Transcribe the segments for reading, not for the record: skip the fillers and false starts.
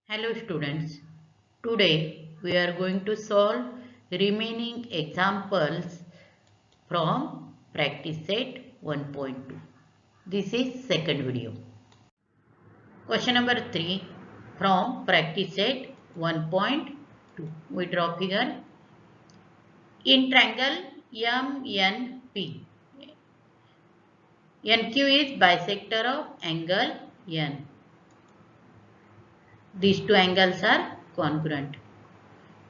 Hello students, today we are going to solve remaining examples from practice set 1.2. This is second video. Question number 3 from practice set 1.2. We draw figure in triangle MNP. NQ is bisector of angle N. These two angles are congruent.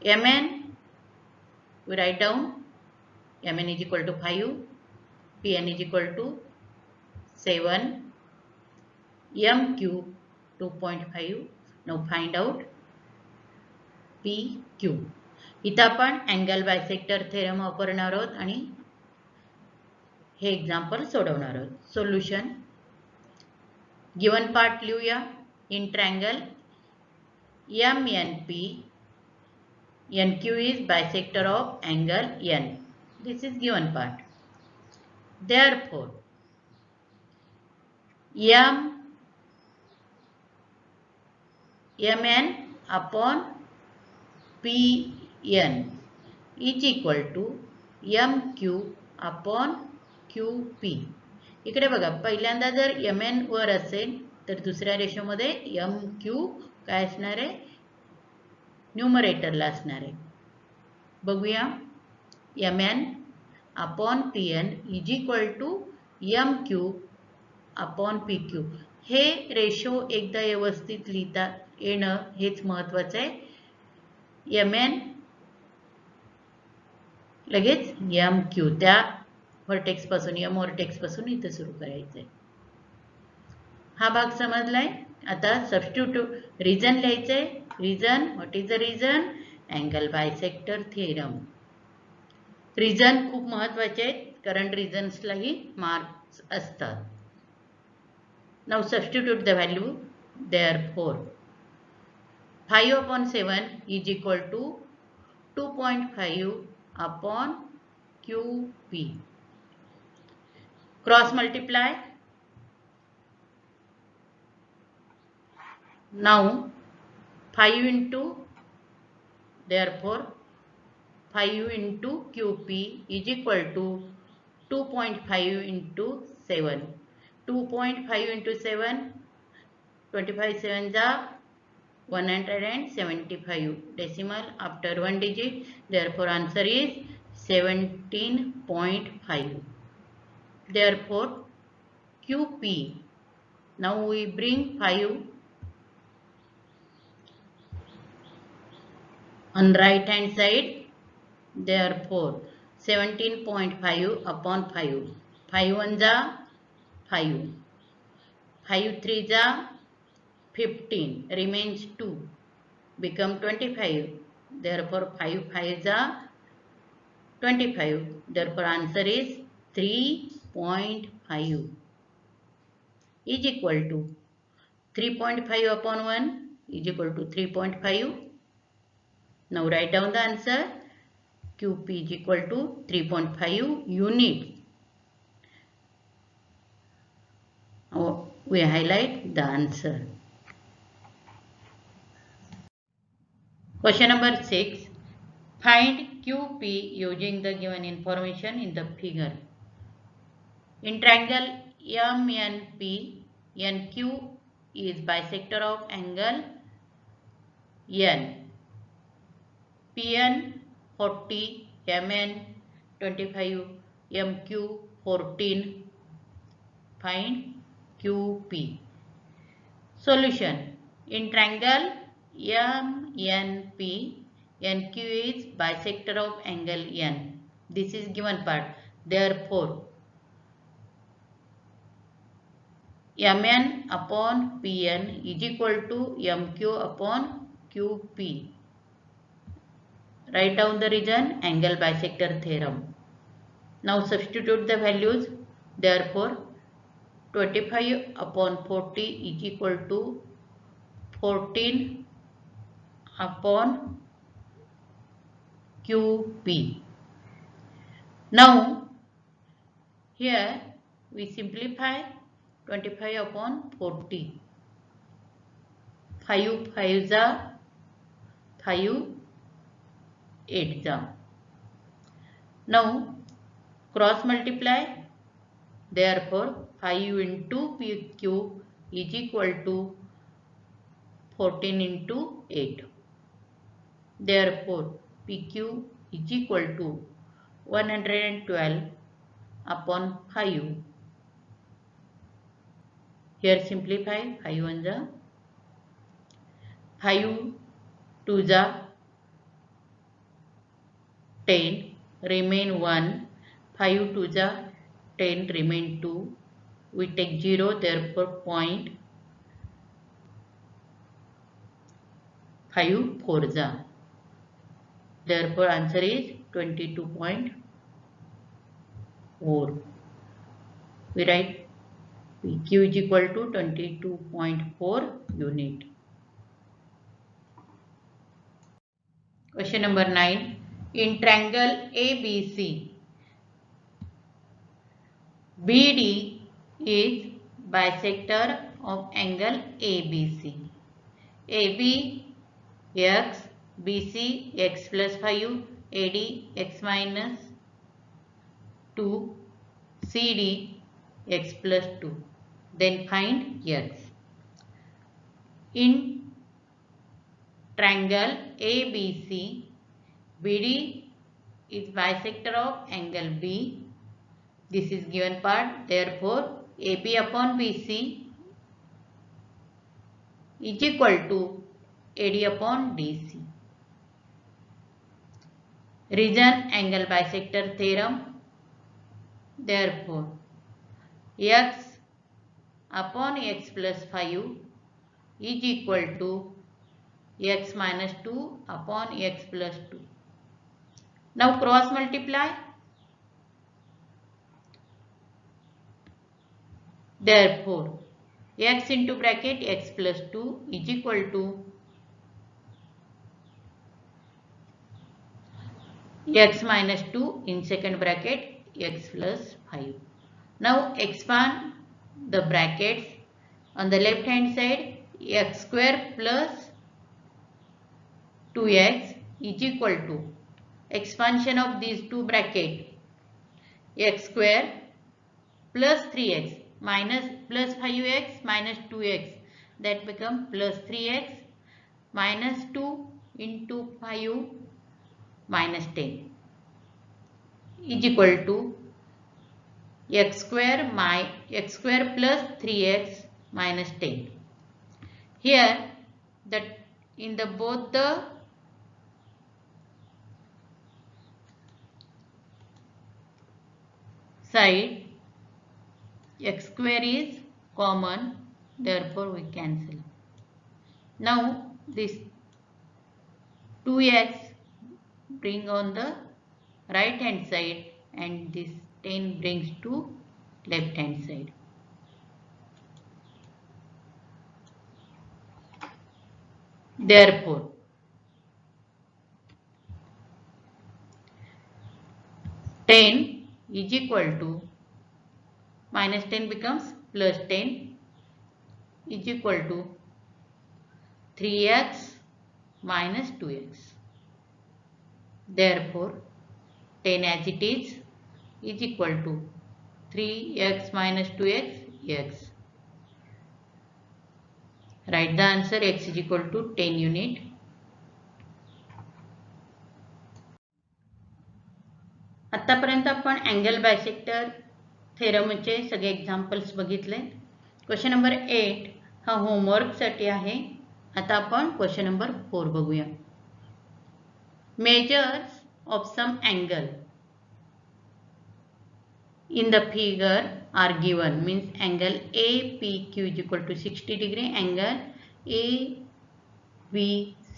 MN we write down Mn is equal to 5, Pn is equal to 7, Mq 2.5. Now find out PQ. इथं आपण angle bisector theorem वापरणार आहोत आणि हे example सोडवणार आहोत. Solution given part लिहूया. In triangle MNP NQ is bisector of angle N. This is given part. Therefore, Mn upon Pn is equal to Mq upon Qp. इकडे बघा, पहिल्यांदा जर Mn वर असेल तर दुसऱ्या रेशोमध्ये Mq काय असणार आहे, न्यूमरेटरला असणार आहे. बघूया. Mn upon Pn is equal to Mq upon PQ. हे रेशो एकदा व्यवस्थित लिहिता येणं हेच महत्वाचं आहे. Mn लगेच Mq त्या व्हर्टेक्स पासून M व्हर्टेक्स पासून इथे सुरू करायचंय. हा भाग समजलाय. आता सबस्टिट्यूट रिजन लिहायचंय. Reason, what is the reason? Angle bisector theorem. Reason खूप महत्वाचे आहेत कारण रिजन्सलाही मार्क्स असतात. Now substitute the value. Therefore 5 upon 7 is equal to 2.5 upon QP. Cross multiply. Now 5 into, therefore 5 into QP is equal to 2.5 into 7. 2.5 into 7, 25 7 जा 175. Decimal after one digit. Therefore answer is 17.5. Therefore QP. Now we bring 5 on right hand side. Therefore 17.5 upon 5. 5 1 जा 5. 5 3 जा 15. Remains 2. Become 25. Therefore 5 5 जा 25. Therefore answer is 3.5 is equal to 3.5 upon 1 is equal to 3.5. Now write down the answer. QP is equal to 3.5 units. Now we highlight the answer. Question number 6. Find QP using the given information in the figure. In triangle MNP, NQ is bisector of angle N. Pn 40, Mn 25, Mq 14. Find QP. Solution. In triangle MNP, NQ is bisector of angle N. This is given part. Therefore, Mn upon Pn is equal to Mq upon Qp. Write down the reason. Angle bisector theorem. Now substitute the values. Therefore 25 upon 40 is equal to 14 upon QP. Now here we simplify 25 upon 40. 5 5 जा 5 8 जा. Now cross multiply. Therefore 5 into PQ is equal to 14 into 8. Therefore PQ is equal to 112 upon 5. Here simplify. 5 1 जा 5 2 जा 10 remain 1. 5 2 जा 10 remain 2. We take 0, therefore point. 5 4 जा. Therefore answer is 22.4. We write PQ is equal to 22.4 unit. Question number 9. In triangle ABC, BD is bisector of angle ABC. AB x, BC x plus 5, AD x minus 2, CD x plus 2. Then find x. In triangle ABC, BD is bisector of angle B. This is given part. Therefore AB upon BC is equal to AD upon DC. Reason angle bisector theorem. Therefore x upon x plus 5 is equal to x minus 2 upon x plus 2. Now cross multiply. Therefore x into bracket x plus 2 is equal to x minus 2 in second bracket x plus 5. Now expand the brackets. On the left hand side, x square plus 2x is equal to expansion of these two brackets, x square plus 3x minus plus 5x minus 2x, that become plus 3x minus 2 into 5 minus 10 is equal to x square plus 3x minus 10. Here that in the both the side x square is common, therefore we cancel. Now this 2x bring on the right hand side and this 10 brings to left hand side. Therefore ten is equal to minus 10 becomes plus 10 is equal to 3x minus 2x. Therefore 10 as it is equal to 3x minus 2x x. Write the answer. X is equal to 10 unit. आतापर्यंत आपण angle bisector थेरमचे सगळे examples बघितले. Question number 8 हा homework साठी आहे. आता आपण question number 4 बघूया. Measures of some angle in the figure are given, means angle APQ is equal to 60 degree, angle AVC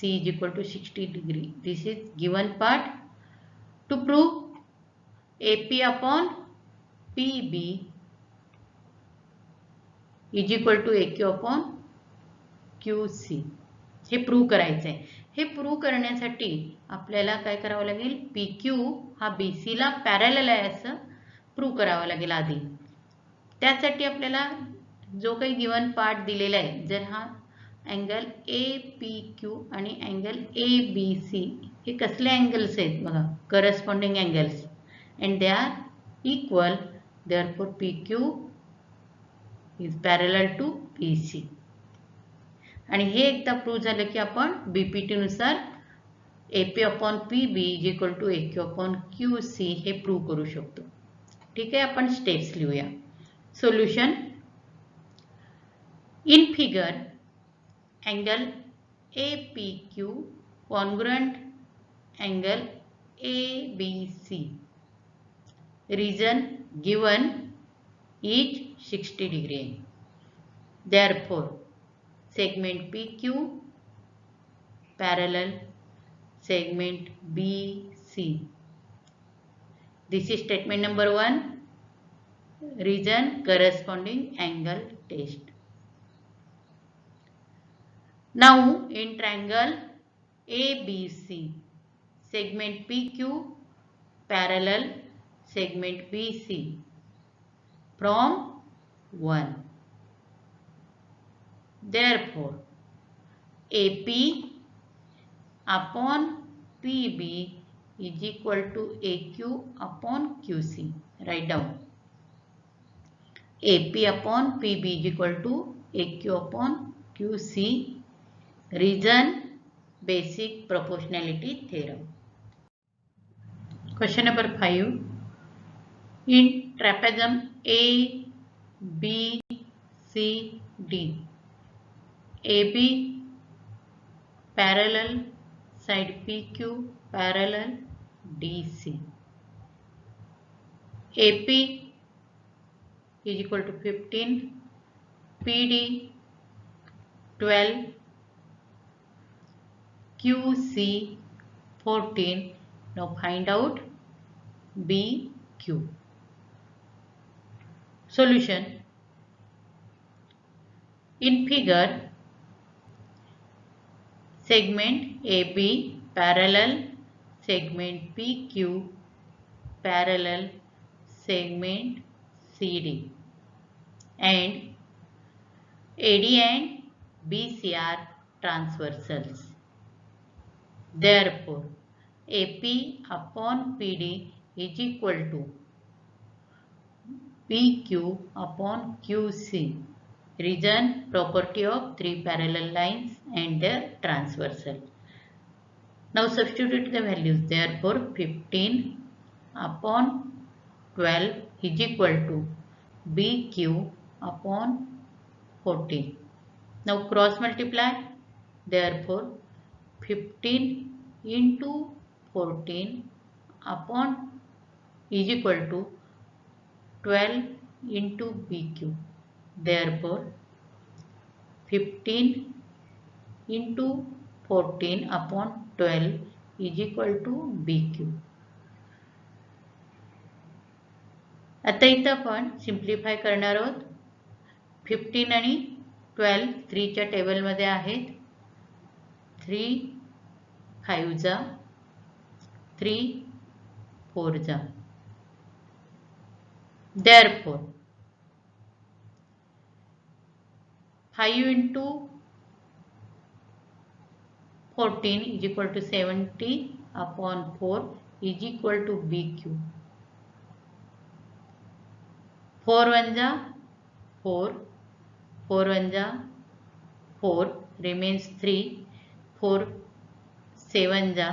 is equal to 60 degree. This is given part. To prove AP upon PB is equal to AQ upon QC. हे prove करायचं आहे. हे prove करण्यासाठी आपल्याला काय करावं लागेल, PQ हा BC ला parallel आहे असं प्रूव्ह करावं लागेल आधी. त्यासाठी आपल्याला जो काही गिवन पार्ट दिलेला आहे, जर हा अँगल APQ आणि अँगल ABC हे कसले अँगल्स आहेत बघा, corresponding angles, and they are equal, therefore PQ is parallel to PC. आणि हे एकदा प्रूव्ह झालं की आपण BPT नुसार AP upon PB is equal to AQ upon QC हे प्रूव्ह करू शकतो. ठीक आहे, आपण स्टेप्स लिहूया. Solution. In figure angle APQ congruent angle ABC. Region given is 60 degree. Therefore, segment PQ parallel segment BC. This is statement number 1. Region corresponding angle test. Now in triangle ABC, segment PQ parallel segment BC from 1. Therefore, AP upon PB is equal to AQ upon QC. Write down. AP upon PB is equal to AQ upon QC. Reason basic proportionality theorem. Question number 5. In trapezium A, B, C, D, AB parallel side PQ parallel DC. AP is equal to 15, PD 12, QC 14. Now find out BQ. Solution. In figure, segment AB parallel segment PQ parallel segment CD, and AD and BC are transversals. Therefore, AP upon PD is equal to PQ upon QC. Reason property of three parallel lines and their transversal. Now substitute the values. Therefore, 15 upon 12 is equal to BQ upon 14. Now cross multiply. Therefore, 15 into 14 upon is equal to 12 into BQ. Therefore, 15 into 14 upon 12 is equal to BQ. आता इथं आपण simplify करणार आहोत. 15 आणि 12 3 च्या टेबलमध्ये आहेत. 3 5 जा 3 4 जा. Therefore, 5 into 14 is equal to 70 upon 4 is equal to BQ. 4 1 जा 4, 4 1 जा 4, remains 3, 4 7 जा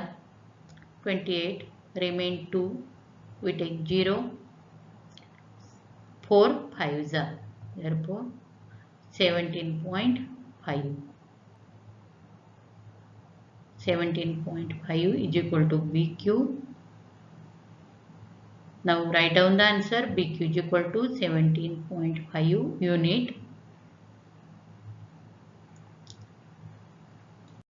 28, remain 2, we take 0, 4 5 जा, therefore 17.5. 17.5 is equal to BQ. Now write down the answer. BQ is equal to 17.5 unit